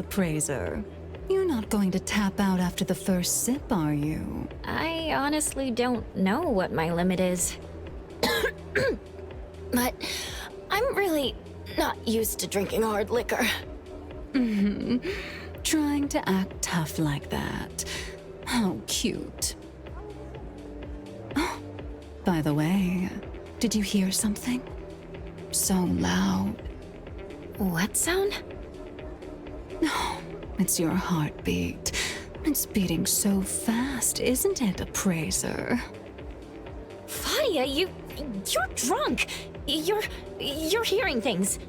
Appraiser. You're not going to tap out after the first sip, are you? I honestly don't know what my limit is. But I'm really not used to drinking hard liquor. Trying to act tough like that. How cute. Oh, by the way, did you hear something? So loud. What sound? No, it's your heartbeat. It's beating so fast, isn't it, Appraiser? Fadia, you're drunk. You're hearing things.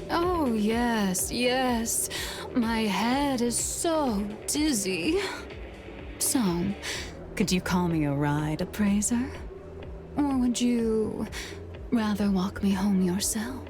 Oh, yes. My head is so dizzy. So, could you call me a ride, Appraiser? Or would you rather walk me home yourself?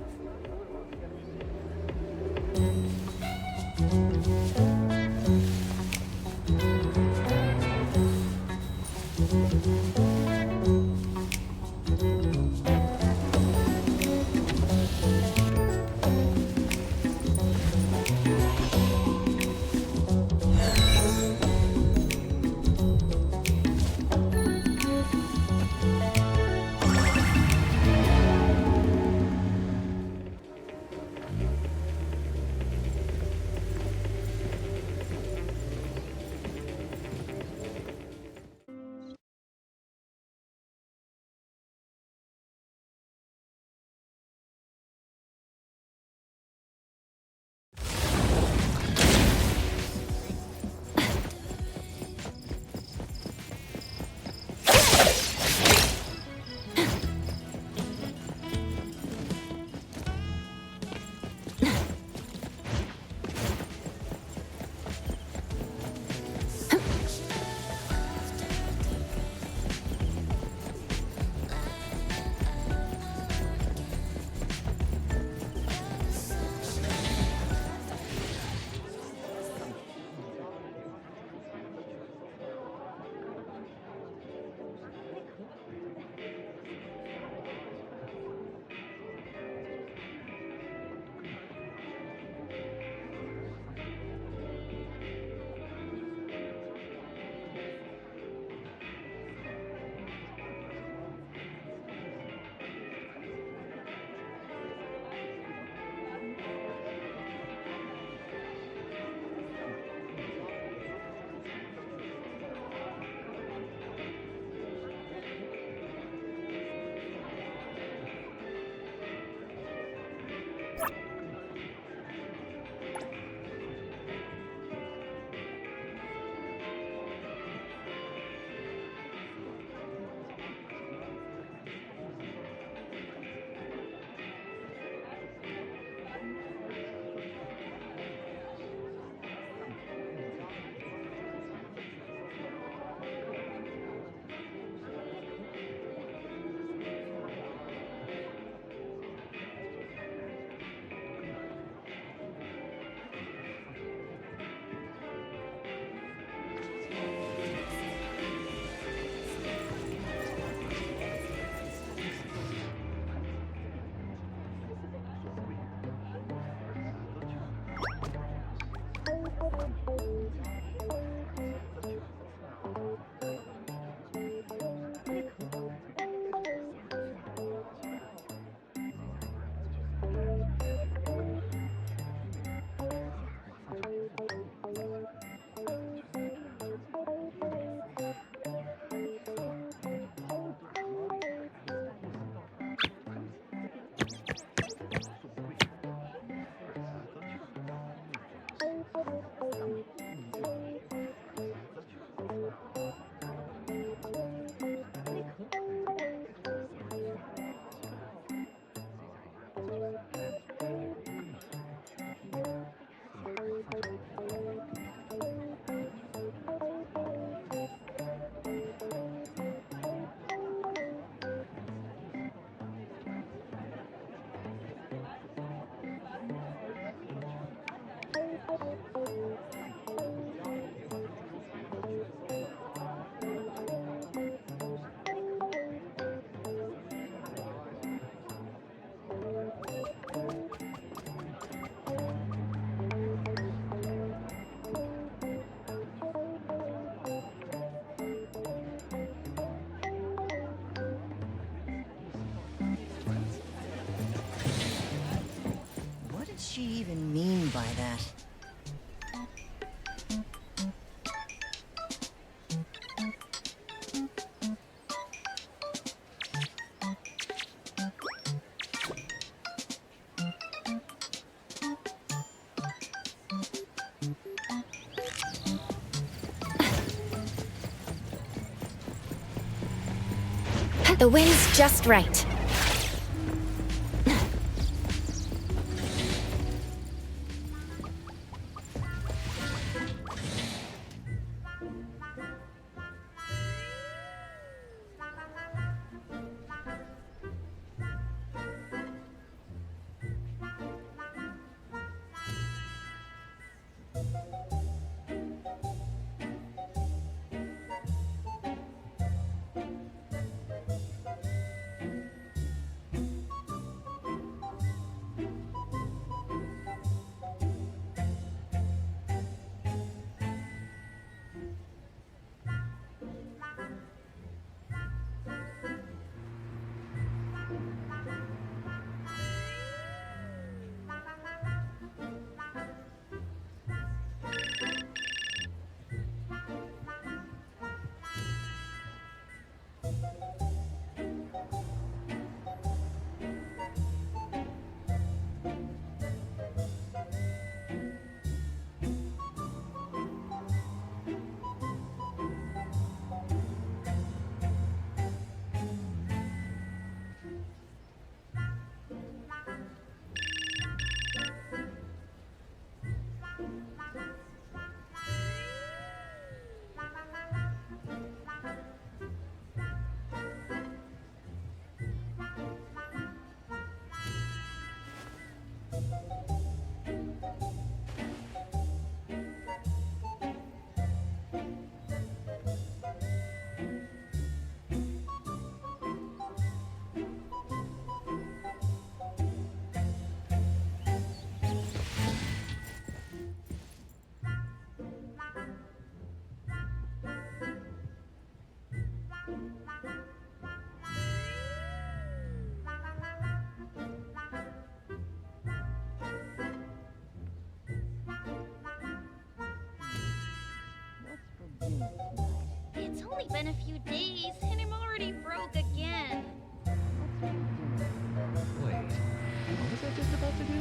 What did she even mean by that? The wind's just right. It's only been a few days, and I'm already broke again. Wait, what was I just about to do?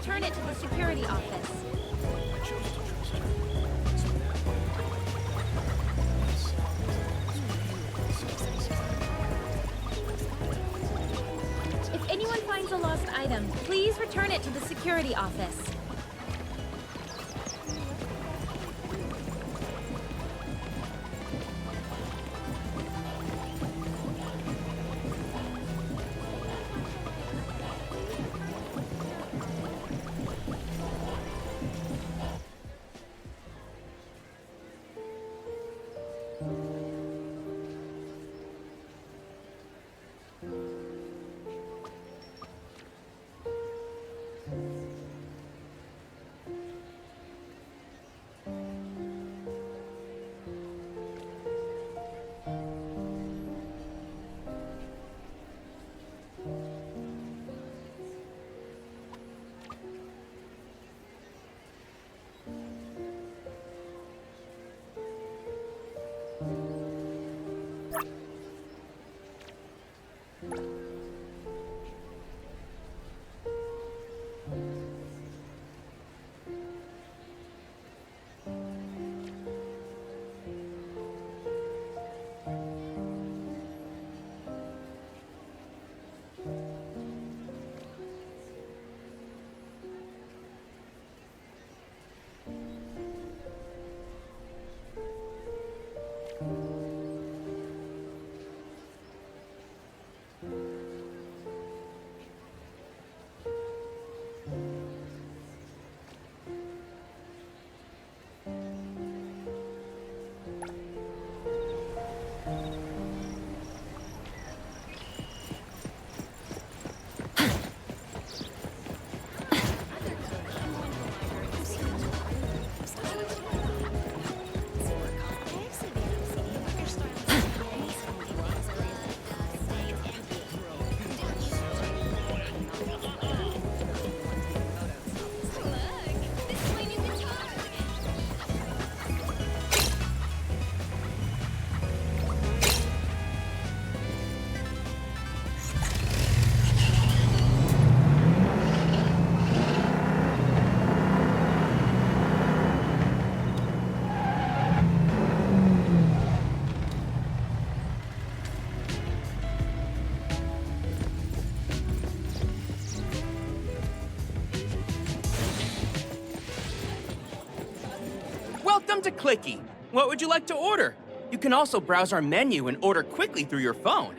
return it to the security office. If anyone finds a lost item, please return it to the security office. Welcome to Clicky. What would you like to order? You can also browse our menu and order quickly through your phone.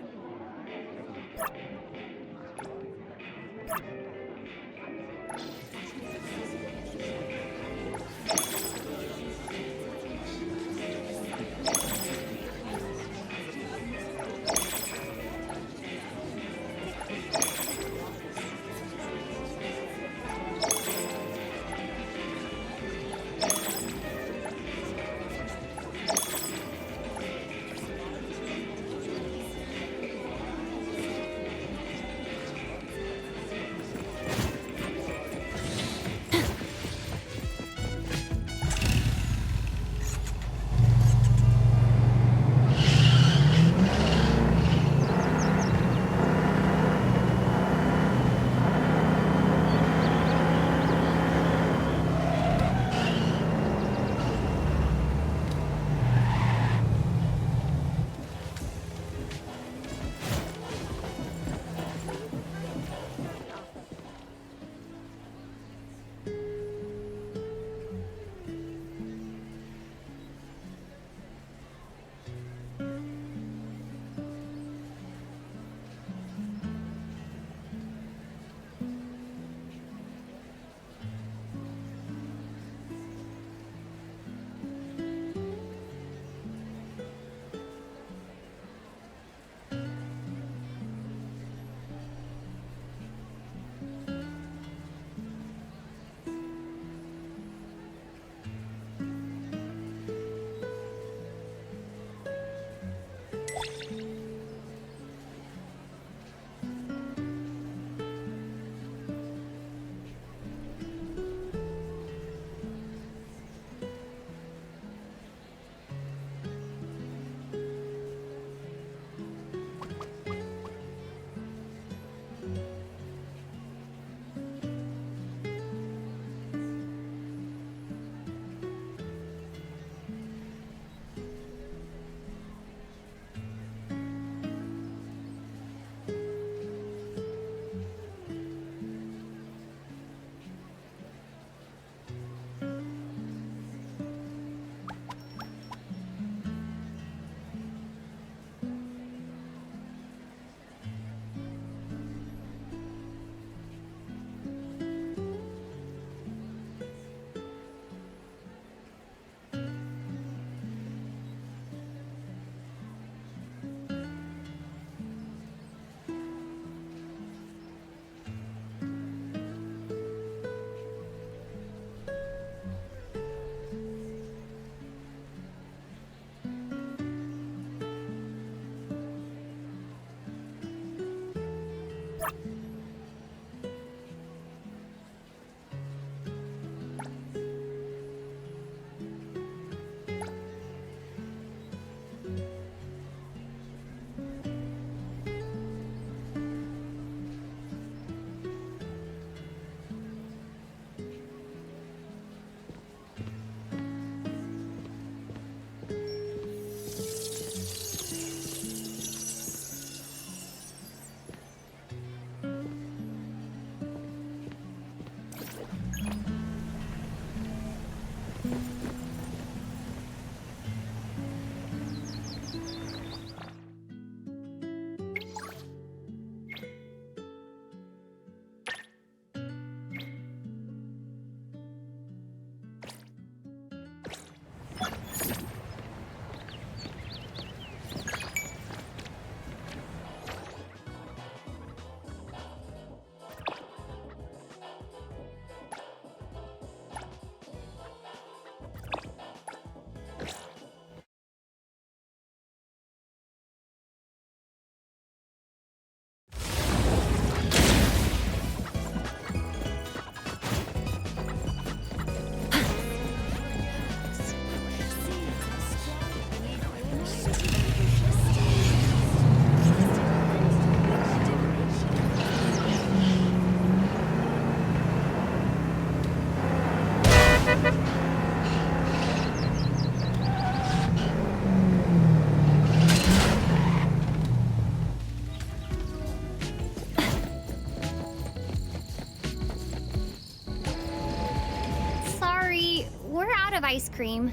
Sorry, we're out of ice cream.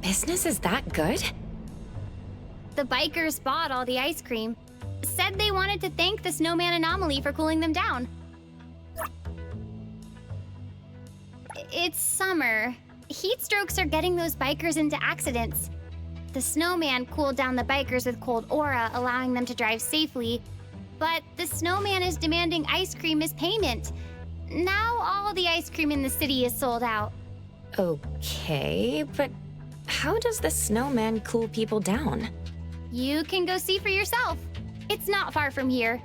Business is that good? The bikers bought all the ice cream. Said they wanted to thank the snowman anomaly for cooling them down. It's summer. Heat strokes are getting those bikers into accidents. The snowman cooled down the bikers with cold aura, allowing them to drive safely. But the snowman is demanding ice cream as payment. Now all the ice cream in the city is sold out. Okay, but how does the snowman cool people down? You can go see for yourself. It's not far from here.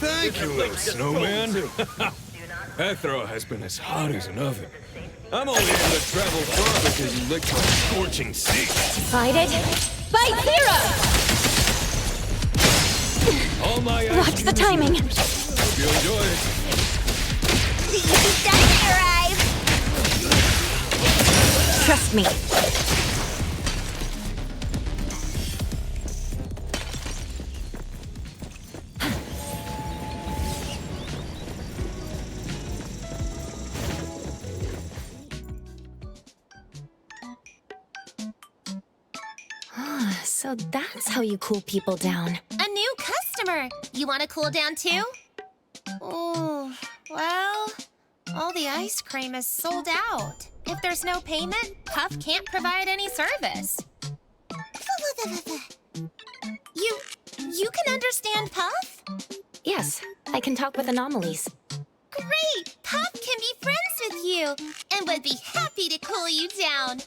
Thank you, little snowman. Hethereau has been as hot as an oven. I'm only able to travel far because you licked my scorching seat. Fight it! Fight Zero! All my Watch the timing. Hope you enjoy it. Trust me. So that's how you cool people down. A new customer! You want to cool down too? Oh, well, all the ice cream is sold out. If there's no payment, Puff can't provide any service. You can understand Puff? Yes, I can talk with anomalies. Great! Puff can be friends with you and would be happy to cool you down.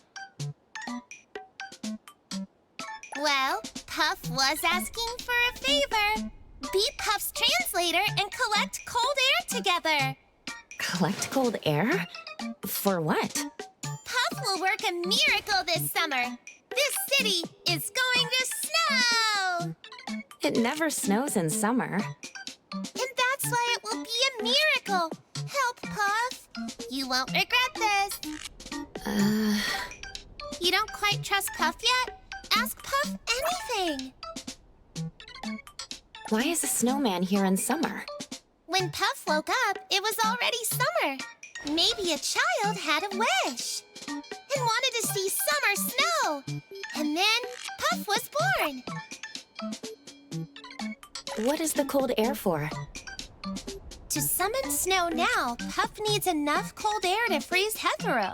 Well, Puff was asking for a favor. Be Puff's translator and collect cold air together. Collect cold air? For what? Puff will work a miracle this summer. This city is going to snow! It never snows in summer. And that's why it will be a miracle. Help, Puff. You won't regret this. You don't quite trust Puff yet? Ask Puff anything. Why is a snowman here in summer? When Puff woke up, it was already summer. Maybe a child had a wish and wanted to see summer snow. And then Puff was born. What is the cold air for? To summon snow now, Puff needs enough cold air to freeze Hethereau.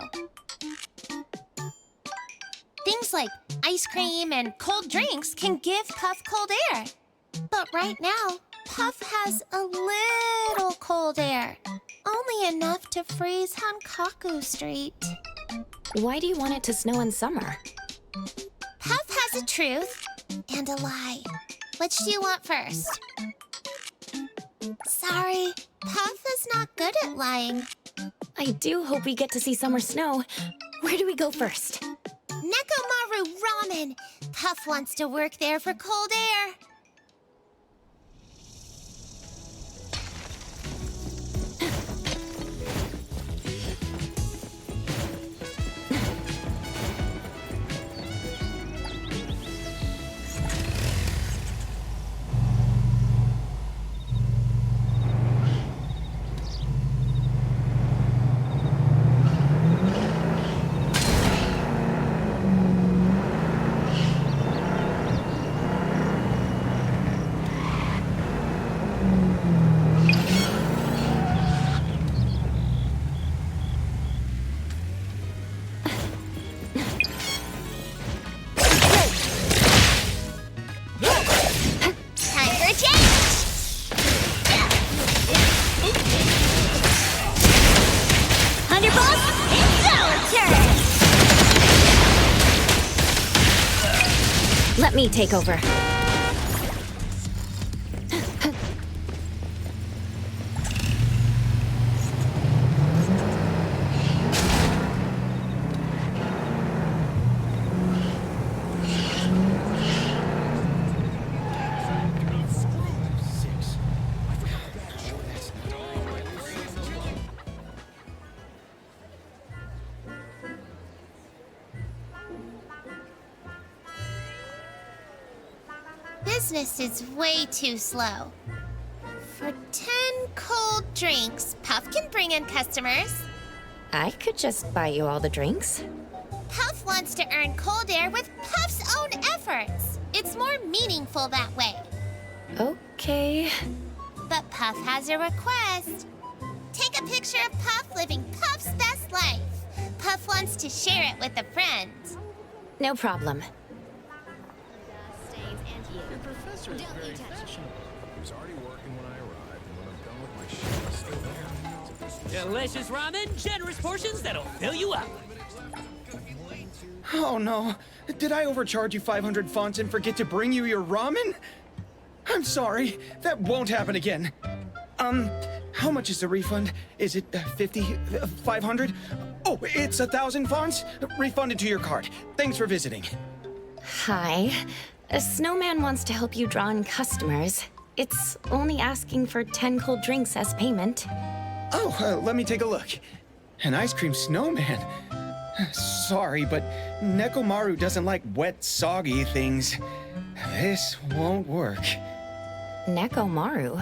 Things like ice cream and cold drinks can give Puff cold air. But right now, Puff has a little cold air. Only enough to freeze Hankaku Street. Why do you want it to snow in summer? Puff has a truth and a lie. Which do you want first? Sorry, Puff is not good at lying. I do hope we get to see summer snow. Where do we go first? Nekomaru Ramen! Puff wants to work there for cold air. Let me take over. business is way too slow. For 10 cold drinks, Puff can bring in customers. I could just buy you all the drinks. Puff wants to earn cold air with Puff's own efforts. It's more meaningful that way. Okay. But Puff has a request. Take a picture of Puff living Puff's best life. Puff wants to share it with a friend. No problem. Your professor is very fashionable. He was already working when I arrived, and when I'm done with my shift, he's still there. Delicious ramen, generous portions that'll fill you up. Oh no, did I overcharge you 500 fonts and forget to bring you your ramen? I'm sorry, that won't happen again. How much is the refund? Is it 50, 500? Oh, it's 1,000 fonts? Refunded to your card. Thanks for visiting. Hi. A snowman wants to help you draw in customers. It's only asking for 10 cold drinks as payment. Oh, let me take a look. An ice cream snowman. Sorry, but Nekomaru doesn't like wet, soggy things. This won't work. Nekomaru?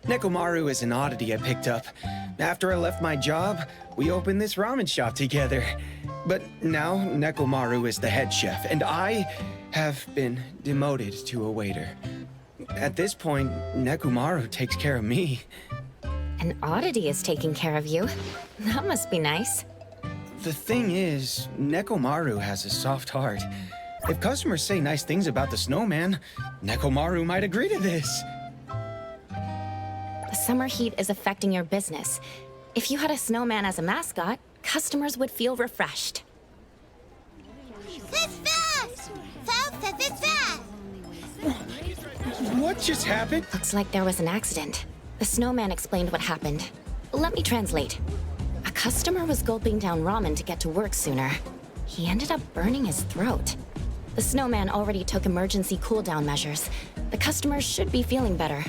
Nekomaru is an oddity I picked up. After I left my job, we opened this ramen shop together. But now Nekomaru is the head chef, and I have been demoted to a waiter. At this point, Nekomaru takes care of me. An oddity is taking care of you. That must be nice. The thing is, Nekomaru has a soft heart. If customers say nice things about the snowman, Nekomaru might agree to this. The summer heat is affecting your business. If you had a snowman as a mascot, customers would feel refreshed. What just happened? Looks like there was an accident. The snowman explained what happened. Let me translate. A customer was gulping down ramen to get to work sooner. He ended up burning his throat. The snowman already took emergency cool-down measures. The customer should be feeling better.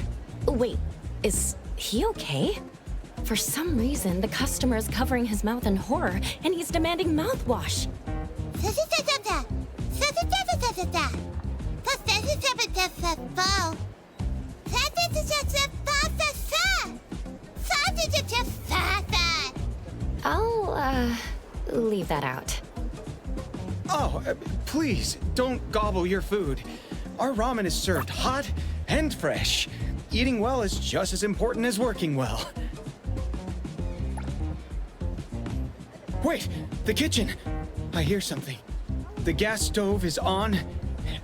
Wait, is he okay? For some reason, the customer is covering his mouth in horror, and he's demanding mouthwash. I'll, leave that out. Oh, please, don't gobble your food. Our ramen is served hot and fresh. Eating well is just as important as working well. Wait, the kitchen! I hear something. The gas stove is on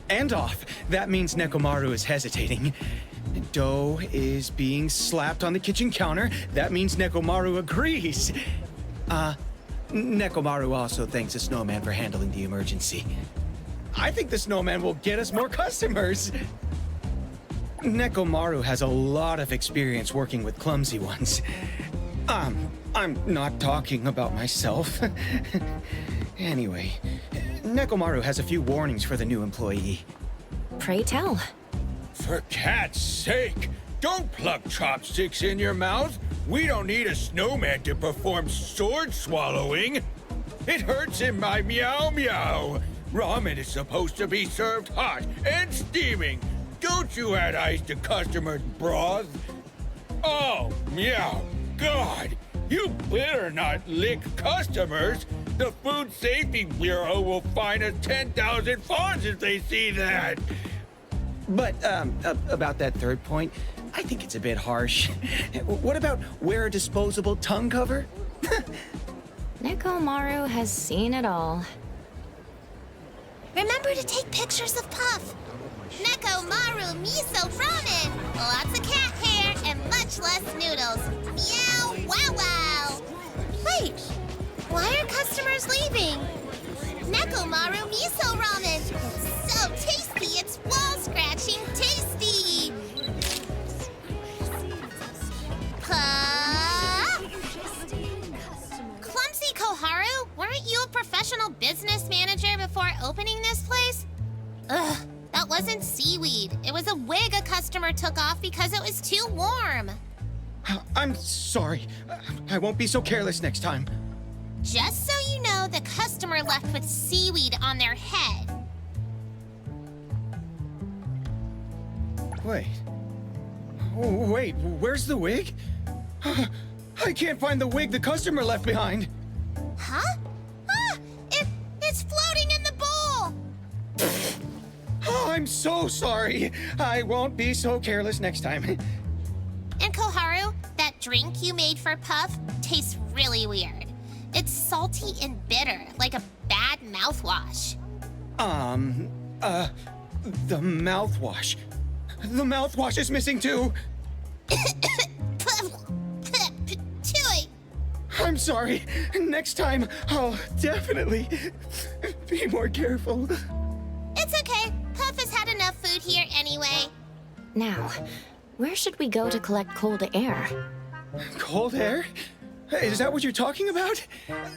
and off. That means Nekomaru is hesitating. Dough is being slapped on the kitchen counter. That means Nekomaru agrees. Nekomaru also thanks the snowman for handling the emergency. I think the snowman will get us more customers. Nekomaru has a lot of experience working with clumsy ones. I'm not talking about myself. Anyway, Nekomaru has a few warnings for the new employee. Pray tell. For cat's sake, don't plug chopsticks in your mouth. We don't need a snowman to perform sword swallowing. It hurts in my meow meow. Ramen is supposed to be served hot and steaming. Don't you add ice to customers' broth? Oh, meow. God, you better not lick customers. The Food Safety Bureau will fine us 10,000 fonts if they see that. But, about that third point, I think it's a bit harsh. What about wear a disposable tongue cover? Nekomaru has seen it all. Remember to take pictures of Puff. Nekomaru miso ramen. Lots of cat hair and much less noodles. Meow, wow, wow. Wait, why are customers leaving? Nekomaru miso ramen. So tasty, it's wall-scratching tasty. Clumsy Koharu, weren't you a professional business manager before opening this place? Ugh, that wasn't seaweed. It was a wig a customer took off because it was too warm. I'm sorry. I won't be so careless next time. Just so you know, the customer left with seaweed on their head. Wait. Oh, wait, where's the wig? I can't find the wig the customer left behind. Huh? Ah! It's floating in the bowl! Oh, I'm so sorry. I won't be so careless next time. And Koharu, that drink you made for Puff tastes really weird. It's salty and bitter, like a bad mouthwash. The mouthwash. The mouthwash is missing too. Chewy! I'm sorry. Next time, I'll definitely be more careful. It's okay. Puff has had enough food here anyway. Now, where should we go to collect cold air? Cold air? Is that what you're talking about?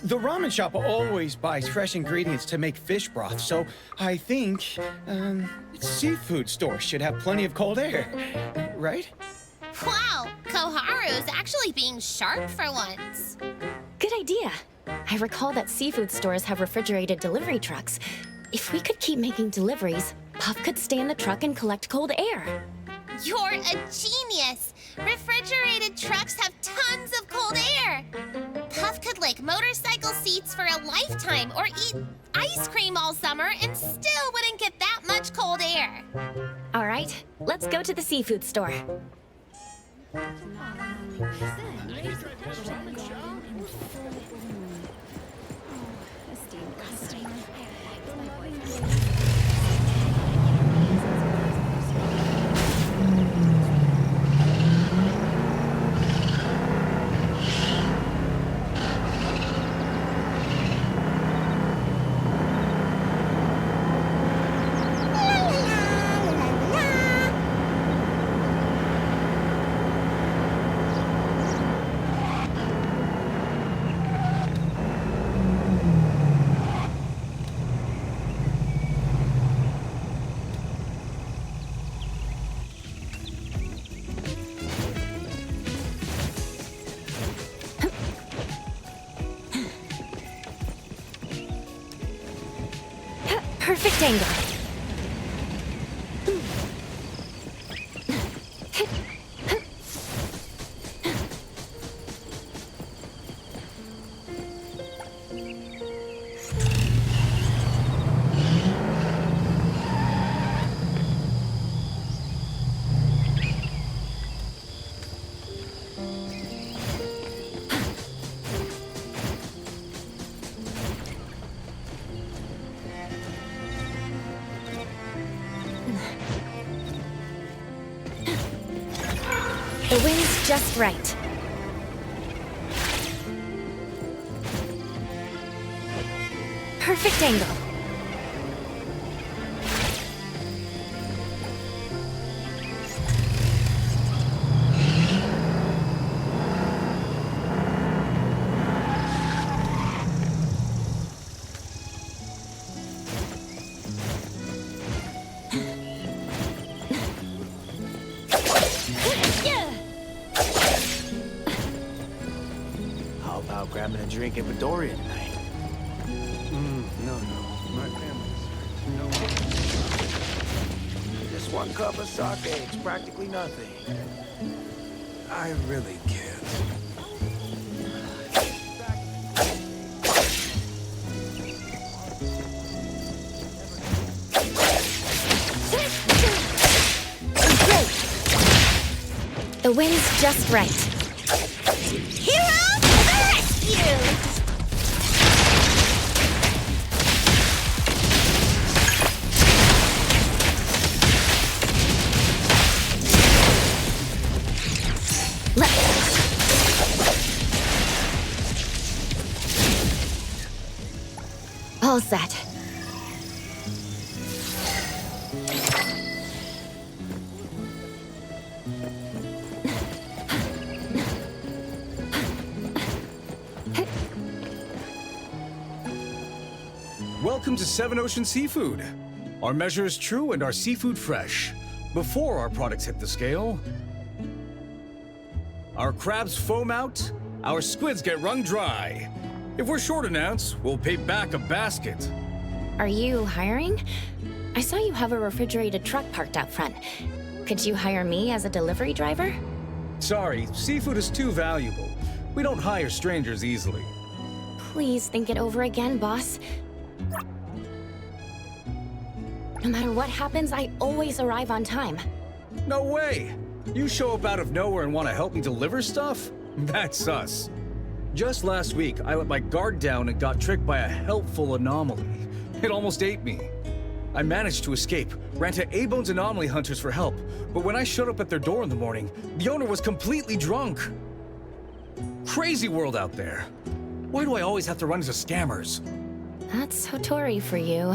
The ramen shop always buys fresh ingredients to make fish broth, so I think, seafood stores should have plenty of cold air, right? Wow, Koharu's actually being sharp for once. Good idea. I recall that seafood stores have refrigerated delivery trucks. If we could keep making deliveries, Puff could stay in the truck and collect cold air. You're a genius! Refrigerated trucks have tons of cold air! Puff could lick motorcycle seats for a lifetime or eat ice cream all summer and still wouldn't get that much cold air. All right, let's go to the seafood store. Perfect angle. The wind's just right. Perfect angle. How about grabbing a drink at Midoriya tonight? No. My family's... No. Just one cup of sake, it's practically nothing. I really can't. The wind's just right. Hero to the rescue! All set. Welcome to Seven Ocean Seafood. Our measure is true and our seafood fresh. Before our products hit the scale, our crabs foam out, our squids get wrung dry. If we're short an ounce, we'll pay back a basket. Are you hiring? I saw you have a refrigerated truck parked out front. Could you hire me as a delivery driver? Sorry, seafood is too valuable. We don't hire strangers easily. Please think it over again, boss. No matter what happens, I always arrive on time. No way! You show up out of nowhere and want to help me deliver stuff? That's us. Just last week, I let my guard down and got tricked by a helpful anomaly. It almost ate me. I managed to escape, ran to A-Bone's anomaly hunters for help, but when I showed up at their door in the morning, the owner was completely drunk. Crazy world out there. Why do I always have to run into scammers? That's Hethereau for you.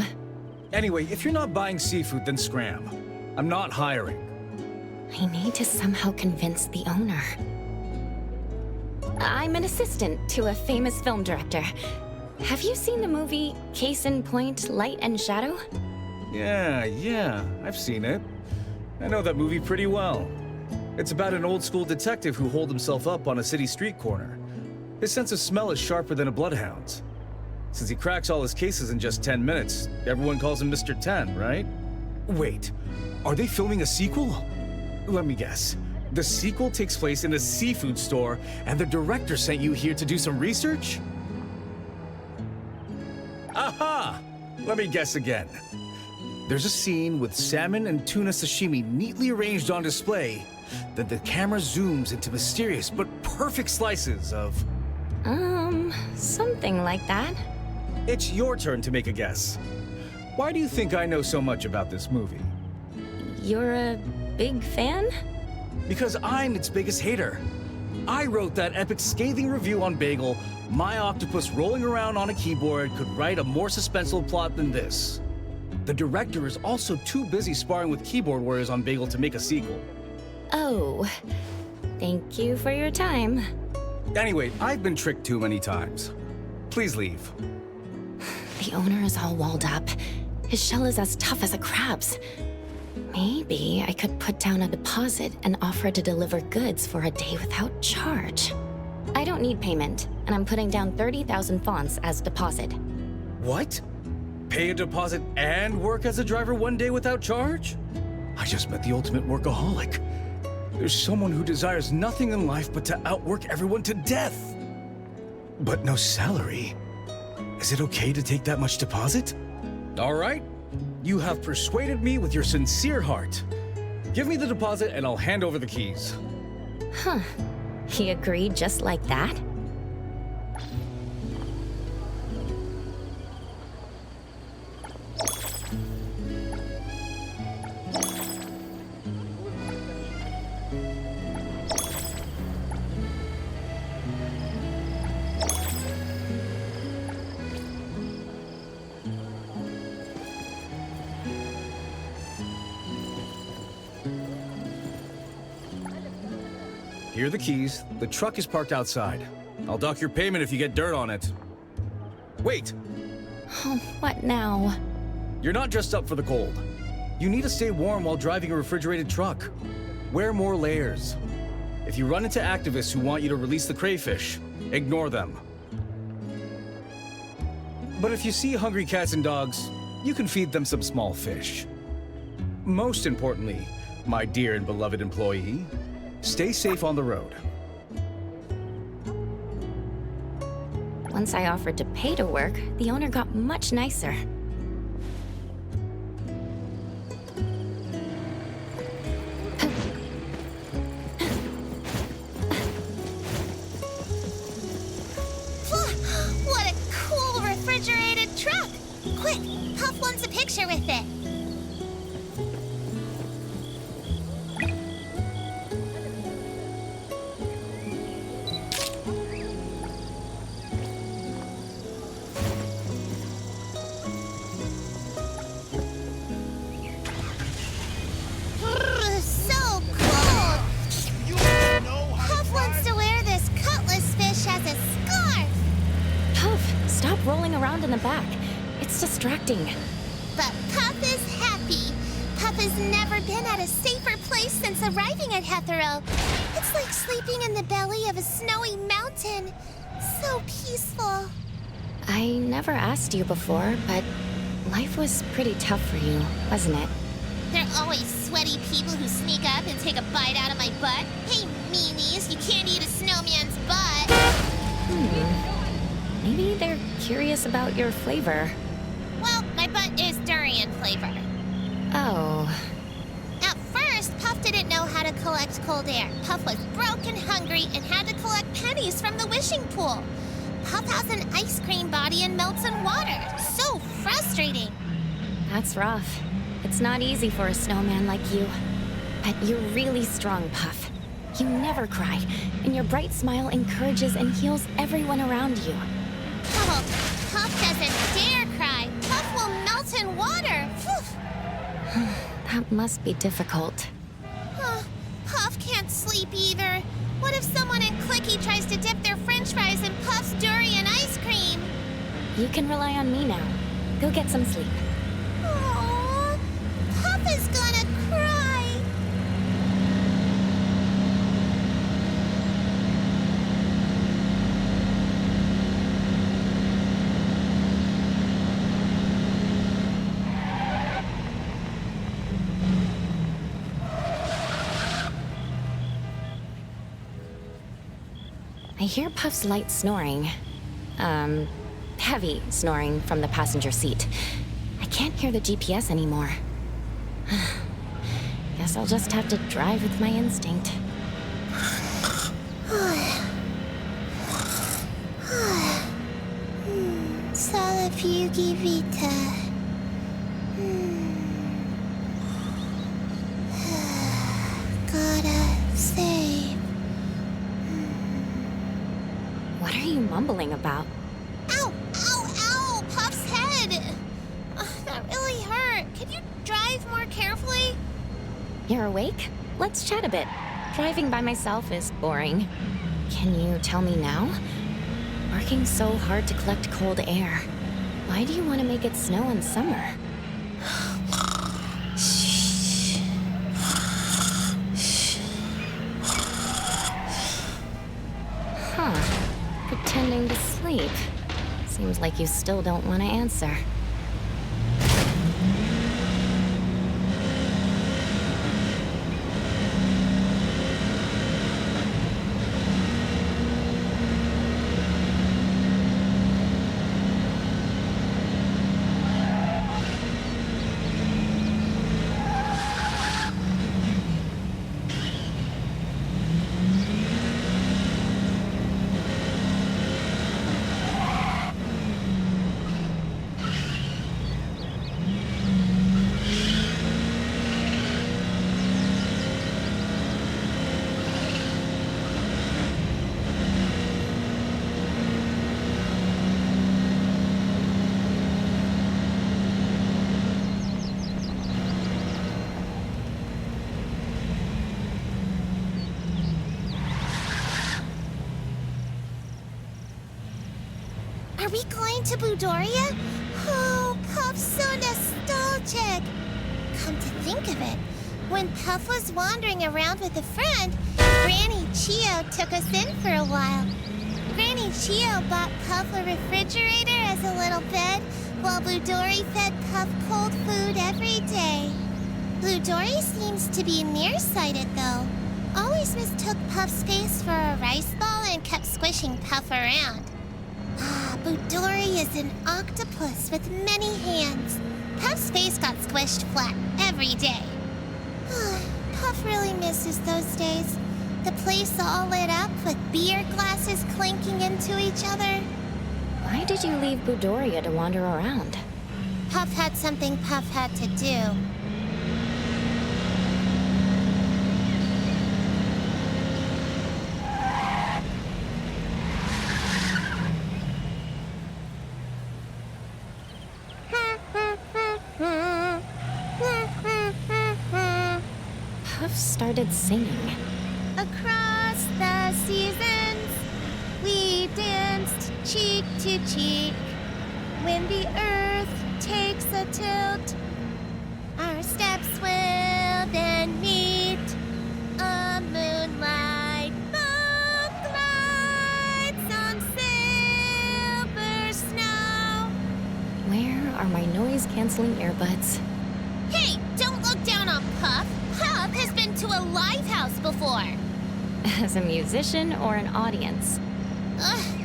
Anyway, if you're not buying seafood, then scram. I'm not hiring. I need to somehow convince the owner. I'm an assistant to a famous film director. Have you seen the movie Case in Point, Light and Shadow? Yeah, I've seen it. I know that movie pretty well. It's about an old-school detective who holed himself up on a city street corner. His sense of smell is sharper than a bloodhound's. Since he cracks all his cases in just 10 minutes, everyone calls him Mr. 10, right? Wait, are they filming a sequel? Let me guess. The sequel takes place in a seafood store, and the director sent you here to do some research? Aha! Let me guess again. There's a scene with salmon and tuna sashimi neatly arranged on display. Then the camera zooms into mysterious but perfect slices of... Something like that. It's your turn to make a guess. Why do you think I know so much about this movie? You're a big fan? Because I'm its biggest hater. I wrote that epic scathing review on Bagel, my octopus rolling around on a keyboard could write a more suspenseful plot than this. The director is also too busy sparring with keyboard warriors on Bagel to make a sequel. Oh, thank you for your time. Anyway, I've been tricked too many times. Please leave. The owner is all walled up. His shell is as tough as a crab's. Maybe I could put down a deposit and offer to deliver goods for a day without charge. I don't need payment, and I'm putting down 30,000 fonts as deposit. What? Pay a deposit and work as a driver one day without charge? I just met the ultimate workaholic. There's someone who desires nothing in life but to outwork everyone to death. But no salary. Is it okay to take that much deposit? All right. You have persuaded me with your sincere heart. Give me the deposit and I'll hand over the keys. Huh. He agreed just like that? Here are the keys. The truck is parked outside. I'll dock your payment if you get dirt on it. Wait! Oh, what now? You're not dressed up for the cold. You need to stay warm while driving a refrigerated truck. Wear more layers. If you run into activists who want you to release the crayfish, ignore them. But if you see hungry cats and dogs, you can feed them some small fish. Most importantly, my dear and beloved employee, stay safe on the road. Once I offered to pay to work, the owner got much nicer. What a cool refrigerated truck! Quick, Puff wants a picture with it. Rolling around in the back. It's distracting. But Puff is happy. Puff has never been at a safer place since arriving at Hethereau. It's like sleeping in the belly of a snowy mountain. So peaceful. I never asked you before, but life was pretty tough for you, wasn't it? There are always sweaty people who sneak up and take a bite out of my butt. Hey, meanies, you can't eat a snowman's butt. Maybe they're curious about your flavor. Well, my butt is durian flavor. Oh. At first, Puff didn't know how to collect cold air. Puff was broke and hungry and had to collect pennies from the wishing pool. Puff has an ice cream body and melts in water. So frustrating. That's rough. It's not easy for a snowman like you. But you're really strong, Puff. You never cry, and your bright smile encourages and heals everyone around you. Oh, Puff doesn't dare cry. Puff will melt in water. Phew. That must be difficult. Puff can't sleep either. What if someone in Clicky tries to dip their french fries in Puff's durian ice cream? You can rely on me now. Go get some sleep. Aww, Puff is gonna cry. I hear Puff's light snoring. Heavy snoring from the passenger seat. I can't hear the GPS anymore. Guess I'll just have to drive with my instinct. Sala Fugi Vita. Gotta save. What are you mumbling about? Ow! Ow! Ow! Puff's head! That really hurt. Can you drive more carefully? You're awake? Let's chat a bit. Driving by myself is boring. Can you tell me now? Working so hard to collect cold air. Why do you want to make it snow in summer? Huh. Pretending to sleep. Seems like you still don't want to answer. Are we going to Budoria? Oh, Puff's so nostalgic. Come to think of it, when Puff was wandering around with a friend, Granny Chio took us in for a while. Granny Chio bought Puff a refrigerator as a little bed, while Budori fed Puff cold food every day. Budori seems to be nearsighted, though. Always mistook Puff's face for a rice ball and kept squishing Puff around. Budori is an octopus with many hands. Puff's face got squished flat every day. Puff really misses those days. The place all lit up with beer glasses clinking into each other. Why did you leave Budoria to wander around? Puff had something Puff had to do. Puff started singing. Across the seasons, we danced cheek to cheek. When the earth takes a tilt, our steps will then meet. A moonlight boat glides on silver snow. Where are my noise-canceling earbuds? Hey, don't look down Puff. Puff has been to a live house before. As a musician or an audience?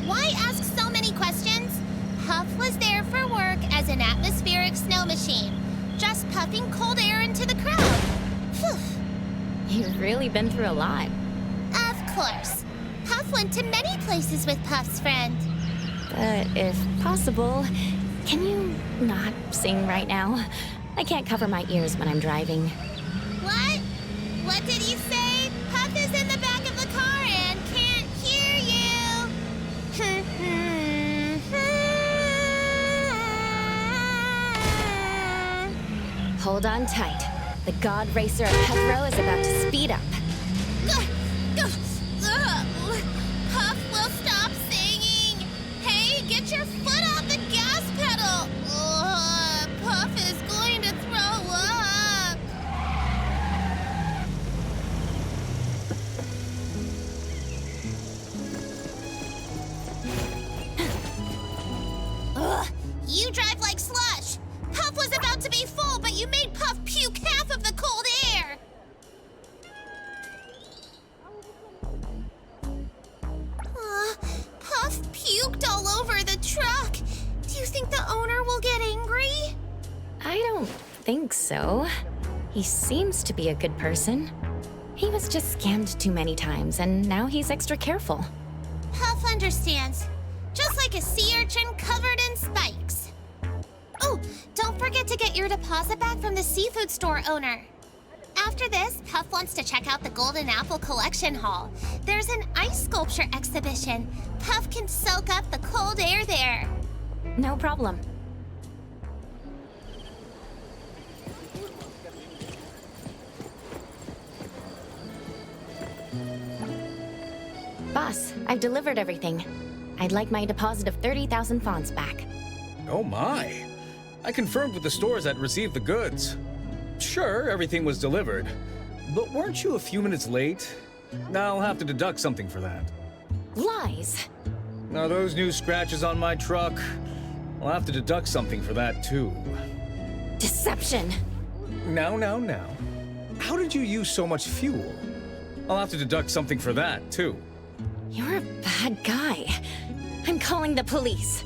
Why ask so many questions? Puff was there for work as an atmospheric snow machine, just puffing cold air into the crowd. Phew. You've really been through a lot. Of course. Puff went to many places with Puff's friend. But if possible, can you not sing right now? I can't cover my ears when I'm driving. What? What did he say? Puff is in the back of the car and can't hear you. Hold on tight. The god racer of Hethereau is about to speed up. Puff will stop singing. Hey, get your foot off the gas pedal. Puff is going to throw up. You drive like slush. Puff was about to be full, but you made Puff puke half of the cold air. Puff puked all over the truck. Do you think the owner will get angry? I don't think so. He seems to be a good person. He was just scammed too many times, and now he's extra careful. Puff understands. Just like a sea urchin covered in spikes. Oh, don't forget to get your deposit back from the seafood store owner. After this, Puff wants to check out the Golden Apple Collection Hall. There's an ice sculpture exhibition. Puff can soak up the cold air there. No problem. Boss, I've delivered everything. I'd like my deposit of 30,000 fonts back. Oh my. I confirmed with the stores that received the goods. Sure, everything was delivered. But weren't you a few minutes late? Now I'll have to deduct something for that. Lies. Now those new scratches on my truck, I'll have to deduct something for that too. Deception. Now. How did you use so much fuel? I'll have to deduct something for that too. You're a bad guy. I'm calling the police.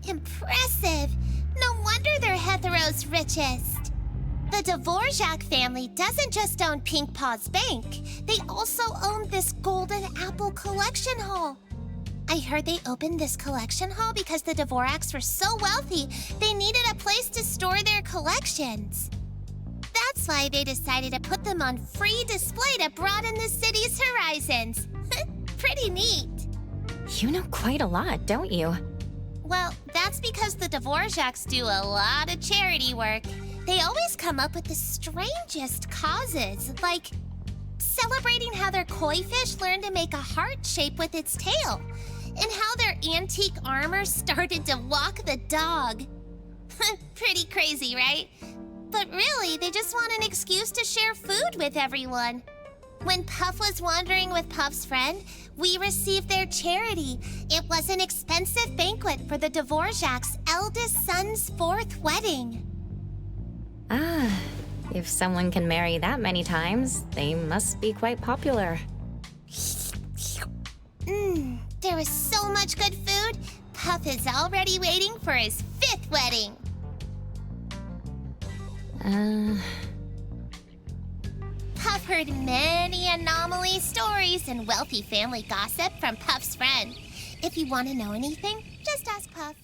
Impressive! No wonder they're Hethereau's richest. The Dvorak family doesn't just own Pink Paw's Bank. They also own this Golden Apple Collection Hall. I heard they opened this collection hall because the Dvoraks were so wealthy, they needed a place to store their collections. That's why they decided to put them on free display to broaden the city's horizons. Pretty neat. You know quite a lot, don't you? Well, that's because the Dvoraks do a lot of charity work. They always come up with the strangest causes, like celebrating how their koi fish learned to make a heart shape with its tail, and how their antique armor started to walk the dog. Pretty crazy, right? But really, they just want an excuse to share food with everyone. When Puff was wandering with Puff's friend, we received their charity. It was an expensive banquet for the Dvorak's eldest son's 4th wedding. Ah, if someone can marry that many times, they must be quite popular. There was so much good food, Puff is already waiting for his 5th wedding. Puff heard many anomaly stories and wealthy family gossip from Puff's friend. If you want to know anything, just ask Puff.